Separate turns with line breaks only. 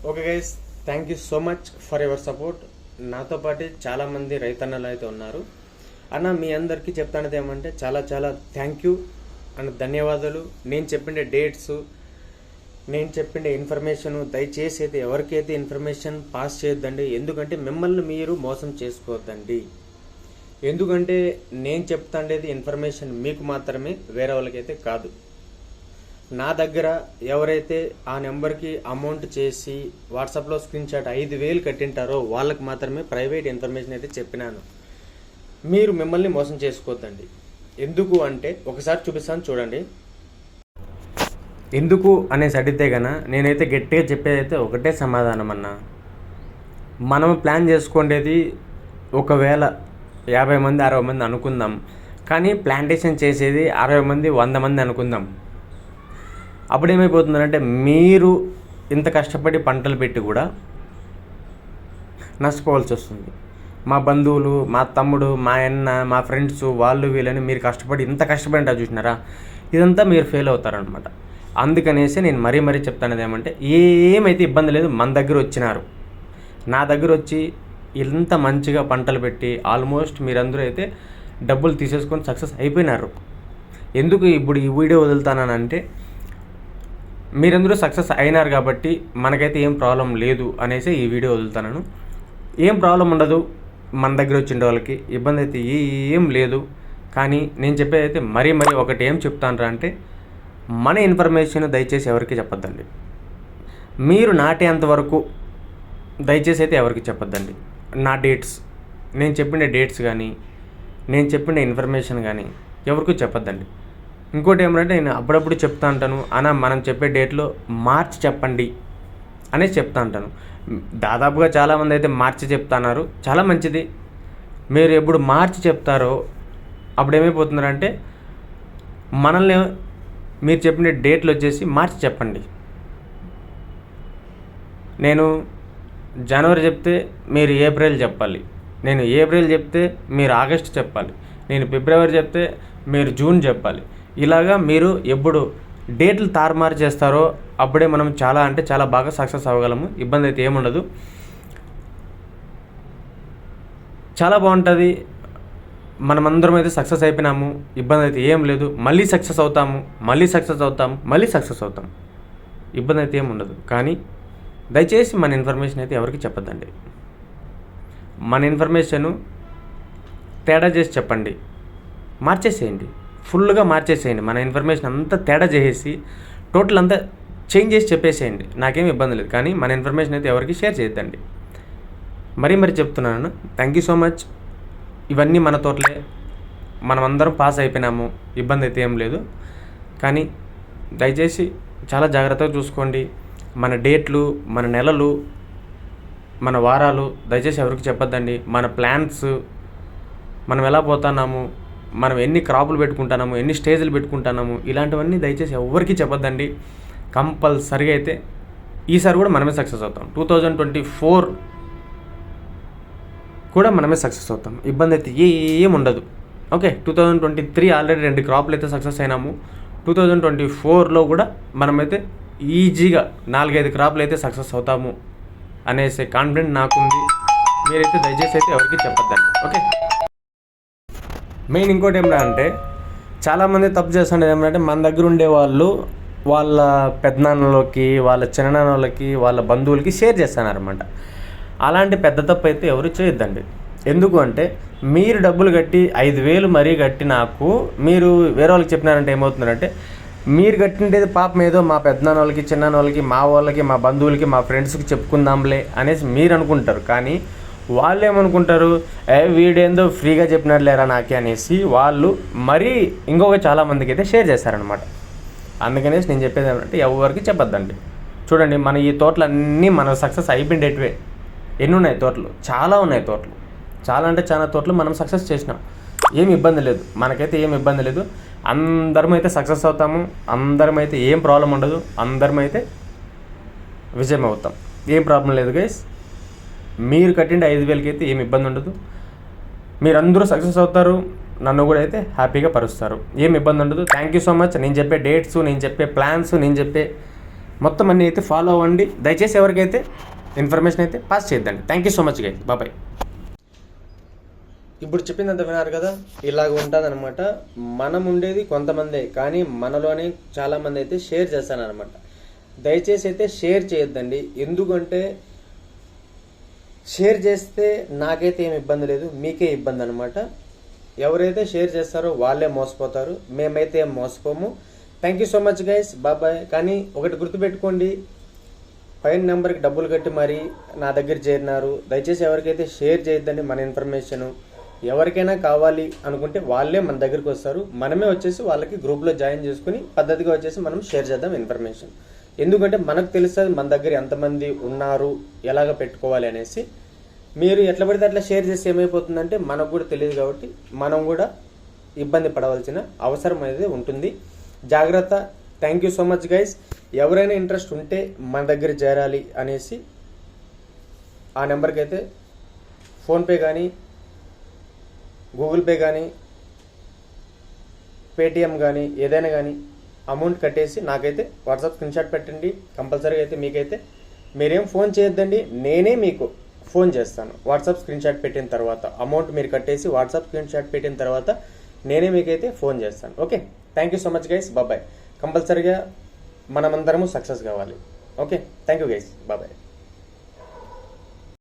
Okay guys, thank you so much for your support. నాతో పాటు చాలామంది రైతన్నలు అయితే ఉన్నారు అన్న. మీ అందరికీ చెప్తానది ఏమంటే చాలా చాలా థ్యాంక్ యూ అండ్ ధన్యవాదాలు. నేను చెప్పిన డేట్స్, నేను చెప్పిన ఇన్ఫర్మేషన్ దయచేసి అయితే ఎవరికైతే ఇన్ఫర్మేషన్ పాస్ చేయొద్దండి. ఎందుకంటే మిమ్మల్ని మీరు మోసం చేసుకోవద్దండి. ఎందుకంటే నేను చెప్తాండేది ఇన్ఫర్మేషన్ మీకు మాత్రమే, వేరే వాళ్ళకైతే కాదు. నా దగ్గర ఎవరైతే ఆ నెంబర్కి అమౌంట్ చేసి వాట్సాప్లో స్క్రీన్ షాట్ 5,000 కట్టింటారో వాళ్ళకి మాత్రమే ప్రైవేట్ ఇన్ఫర్మేషన్ అయితే చెప్పినాను. మీరు మిమ్మల్ని మోసం చేసుకోవద్దండి. ఎందుకు అంటే ఒకసారి చూపిస్తాను చూడండి. ఎందుకు అనేసి అడిగితే కన్నా నేనైతే గట్టిగా చెప్పేదైతే ఒకటే సమాధానం అన్న. మనం ప్లాన్ చేసుకోండేది ఒకవేళ 50 మంది 60 మంది అనుకుందాం, కానీ ప్లాంటేషన్ చేసేది 60 మంది 100 మంది అనుకుందాం. అప్పుడు ఏమైపోతుందంటే మీరు ఇంత కష్టపడి పంటలు పెట్టి కూడా నష్టపోవాల్సి వస్తుంది. మా బంధువులు, మా తమ్ముడు, మా అన్న, మా ఫ్రెండ్స్, వాళ్ళు వీళ్ళని మీరు కష్టపడి ఇంత కష్టపడి చూసినారా, ఇదంతా మీరు ఫెయిల్ అవుతారనమాట. అందుకనేసి నేను మరీ చెప్తాను ఏమంటే ఏమైతే ఇబ్బంది లేదు, మన దగ్గర వచ్చినారు. నా దగ్గర వచ్చి ఇంత మంచిగా పంటలు పెట్టి ఆల్మోస్ట్ మీరందరూ అయితే డబ్బులు తీసేసుకొని సక్సెస్ అయిపోయినారు. ఎందుకు ఇప్పుడు ఈ వీడియో వదులుతానంటే మీరందరూ సక్సెస్ అయినారు కాబట్టి మనకైతే ఏం ప్రాబ్లం లేదు అనేసి ఈ వీడియో వదులుతాను. ఏం ప్రాబ్లం ఉండదు, మన దగ్గర వచ్చిన వాళ్ళకి ఇబ్బంది అయితే ఏం లేదు. కానీ నేను చెప్పేది అయితే మరీ ఒకటి ఏం చెప్తాను అంటే మన ఇన్ఫర్మేషన్ దయచేసి ఎవరికి చెప్పొద్దండి. మీరు నాటేంతవరకు దయచేసి అయితే ఎవరికి చెప్పొద్దండి. నా డేట్స్, నేను చెప్పిన డేట్స్ కానీ నేను చెప్పిన ఇన్ఫర్మేషన్ కానీ ఎవరికి చెప్పొద్దండి. ఇంకోటి ఏమంటే నేను అప్పుడప్పుడు చెప్తా ఉంటాను అన్న, మనం చెప్పే డేట్లో మార్చి చెప్పండి అనేసి చెప్తా ఉంటాను. దాదాపుగా చాలామంది అయితే మార్చి చెప్తున్నారు, చాలా మంచిది. మీరు ఎప్పుడు మార్చి చెప్తారో అప్పుడు ఏమైపోతున్నారంటే మనల్ని మీరు చెప్పిన డేట్లు వచ్చేసి మార్చి చెప్పండి. నేను జనవరి చెప్తే మీరు ఏప్రిల్ చెప్పాలి, నేను ఏప్రిల్ చెప్తే మీరు ఆగస్ట్ చెప్పాలి, నేను ఫిబ్రవరి చెప్తే మీరు జూన్ చెప్పాలి. ఇలాగా మీరు ఎప్పుడు డేట్లు తారుమారు చేస్తారో అప్పుడే మనం చాలా అంటే చాలా బాగా సక్సెస్ అవ్వగలము. ఇబ్బంది అయితే ఏముండదు, చాలా బాగుంటుంది. మనమందరం అయితే సక్సెస్ అయిపోయినాము, ఇబ్బంది అయితే ఏం లేదు. మళ్ళీ సక్సెస్ అవుతాము, మళ్ళీ సక్సెస్ అవుతాం. ఇబ్బంది అయితే ఏమి ఉండదు. కానీ దయచేసి మన ఇన్ఫర్మేషన్ అయితే ఎవరికి చెప్పొద్దండి. మన ఇన్ఫర్మేషను తేడా చేసి చెప్పండి, మార్చేసేయండి, ఫుల్గా మార్చేసేయండి. మన ఇన్ఫర్మేషన్ అంతా తేడా చేసేసి టోటల్ అంతా చేంజ్ చేసి చెప్పేసేయండి, నాకేం ఇబ్బంది లేదు. కానీ మన ఇన్ఫర్మేషన్ అయితే ఎవరికి షేర్ చేయొద్దండి. మరీ చెప్తున్నాను. Thank you so much. ఇవన్నీ మన తోటలే, మనమందరం పాస్ అయిపోయినాము, ఇబ్బంది అయితే ఏం లేదు. కానీ దయచేసి చాలా జాగ్రత్తగా చూసుకోండి. మన డేట్లు, మన నెలలు, మన వారాలు దయచేసి ఎవరికి చెప్పొద్దండి. మన ప్లాన్స్, మనం ఎలా పోతున్నాము, మనం ఎన్ని క్రాపులు పెట్టుకుంటున్నాము, ఎన్ని స్టేజ్లు పెట్టుకుంటున్నాము, ఇలాంటివన్నీ దయచేసి ఎవరికి చెప్పొద్దండి. కంపల్సరిగా అయితే ఈసారి కూడా మనమే సక్సెస్ అవుతాం. 2024 కూడా మనమే సక్సెస్ అవుతాం, ఇబ్బంది అయితే ఏం ఉండదు. ఓకే, 2023 ఆల్రెడీ 2 క్రాపులు అయితే సక్సెస్ అయినాము. 2024లో కూడా మనమైతే ఈజీగా 4-5 క్రాపులు అయితే సక్సెస్ అవుతాము అనేసి కాన్ఫిడెంట్ నాకుంది. మీరైతే దయచేసి అయితే ఎవరికి చెప్పొద్దండి. ఓకే, మెయిన్ ఇంకోటి ఏమిటంటే అంటే చాలామంది తప్పు చేస్తుండేది ఏమంటే మన దగ్గర ఉండేవాళ్ళు వాళ్ళ పెద్దనాన్నలకి, వాళ్ళ చిన్ననాన్నలకి, వాళ్ళ బంధువులకి షేర్ చేస్తారనమాట. అలాంటి పెద్ద తప్పు అయితే ఎవరు చేయొద్దండి. ఎందుకు అంటే మీరు డబ్బులు కట్టి 5,000 మరీ కట్టి నాకు మీరు వేరే వాళ్ళకి చెప్పినారంటే ఏమవుతుందంటే మీరు కట్టిండేది పాపం ఏదో మా పెద్దనాన్న వాళ్ళకి, చిన్నాన్న వాళ్ళకి, మా వాళ్ళకి, మా బంధువులకి, మా ఫ్రెండ్స్కి చెప్పుకుందాంలే అనేసి మీరు అనుకుంటారు. కానీ వాళ్ళు ఏమనుకుంటారు, వీడేందో ఫ్రీగా చెప్పినాడు లేరా నాకే అనేసి వాళ్ళు మరీ ఇంకొక చాలామందికి అయితే షేర్ చేస్తారనమాట. అందుకనేసి నేను చెప్పేది ఏమంటే ఎవరికి చెప్పొద్దండి. చూడండి, మన ఈ తోటలు అన్నీ మన సక్సెస్ అయిపోయిండేటివే. ఎన్ని ఉన్నాయి తోటలు, చాలా ఉన్నాయి తోటలు, చాలా అంటే చాలా తోటలు మనం సక్సెస్ చేసినాం. ఏమి ఇబ్బంది లేదు, మనకైతే ఏమి ఇబ్బంది లేదు. అందరం అయితే సక్సెస్ అవుతాము, అందరం అయితే ఏం ప్రాబ్లం ఉండదు, అందరం అయితే విజయం అవుతాం. ఏం ప్రాబ్లం లేదు గైస్. మీరు కట్టిండే 5,000కి అయితే ఏమి ఇబ్బంది ఉండదు. మీరందరూ సక్సెస్ అవుతారు, నన్ను కూడా అయితే హ్యాపీగా పరుస్తారు, ఏం ఇబ్బంది ఉండదు. Thank you so much. నేను చెప్పే డేట్స్, నేను చెప్పే ప్లాన్స్, నేను చెప్పే మొత్తం అన్నీ అయితే ఫాలో అవ్వండి. దయచేసి ఎవరికైతే ఇన్ఫర్మేషన్ అయితే పాస్ చేద్దండి. Thank you so much guys, bye. ఇప్పుడు చెప్పిందంత విన్నారు కదా, ఇలాగ ఉంటుంది అనమాట. మనం ఉండేది కొంతమందే, కానీ మనలోనే చాలామంది అయితే షేర్ చేస్తానమాట. దయచేసి అయితే షేర్ చేయొద్దండి. ఎందుకంటే షేర్ చేస్తే నాకైతే ఏమి ఇబ్బంది లేదు, మీకే ఇబ్బంది అనమాట. ఎవరైతే షేర్ చేస్తారో వాళ్ళే మోసపోతారు, మేమైతే ఏం మోసపోము. Thank you so much guys, bye. కానీ ఒకటి గుర్తుపెట్టుకోండి, పైన నెంబర్కి డబ్బులు కట్టి మరి నా దగ్గర చేరినారు. దయచేసి ఎవరికైతే షేర్ చేయొద్దండి మన ఇన్ఫర్మేషను. ఎవరికైనా కావాలి అనుకుంటే వాళ్ళే మన దగ్గరికి వస్తారు, మనమే వచ్చేసి వాళ్ళకి గ్రూప్లో జాయిన్ చేసుకుని పద్ధతిగా వచ్చేసి మనం షేర్ చేద్దాం ఇన్ఫర్మేషన్. ఎందుకంటే మనకు తెలుస్తుంది మన దగ్గర ఎంతమంది ఉన్నారు, ఎలాగ పెట్టుకోవాలి అనేసి. మీరు ఎట్లా పడితే అట్లా షేర్ చేస్తే ఏమైపోతుందంటే మనకు కూడా తెలియదు, కాబట్టి మనం కూడా ఇబ్బంది పడవలసిన అవసరం అనేది ఉంటుంది. జాగ్రత్త. Thank you so much guys. ఎవరైనా ఇంట్రెస్ట్ ఉంటే మన దగ్గర చేరాలి అనేసి ఆ నెంబర్కి అయితే ఫోన్పే కానీ, గూగుల్ పే కానీ, పేటిఎం కానీ, ఏదైనా కానీ అమౌంట్ కట్టేసి నాకైతే వాట్సాప్ స్క్రీన్షాట్ పెట్టండి. కంపల్సరీగా అయితే మీకైతే మీరేం ఫోన్ చేయొద్దండి, నేనే మీకు ఫోన్ చేస్తాను. వాట్సాప్ స్క్రీన్షాట్ పెట్టిన తర్వాత అమౌంట్ మీరు కట్టేసి వాట్సాప్ స్క్రీన్షాట్ పెట్టిన తర్వాత నేనే మీకైతే ఫోన్ చేస్తాను. Okay, thank you so much guys, bye. కంపల్సరీగా మనమందరము సక్సెస్ కావాలి. Okay, thank you guys, bye.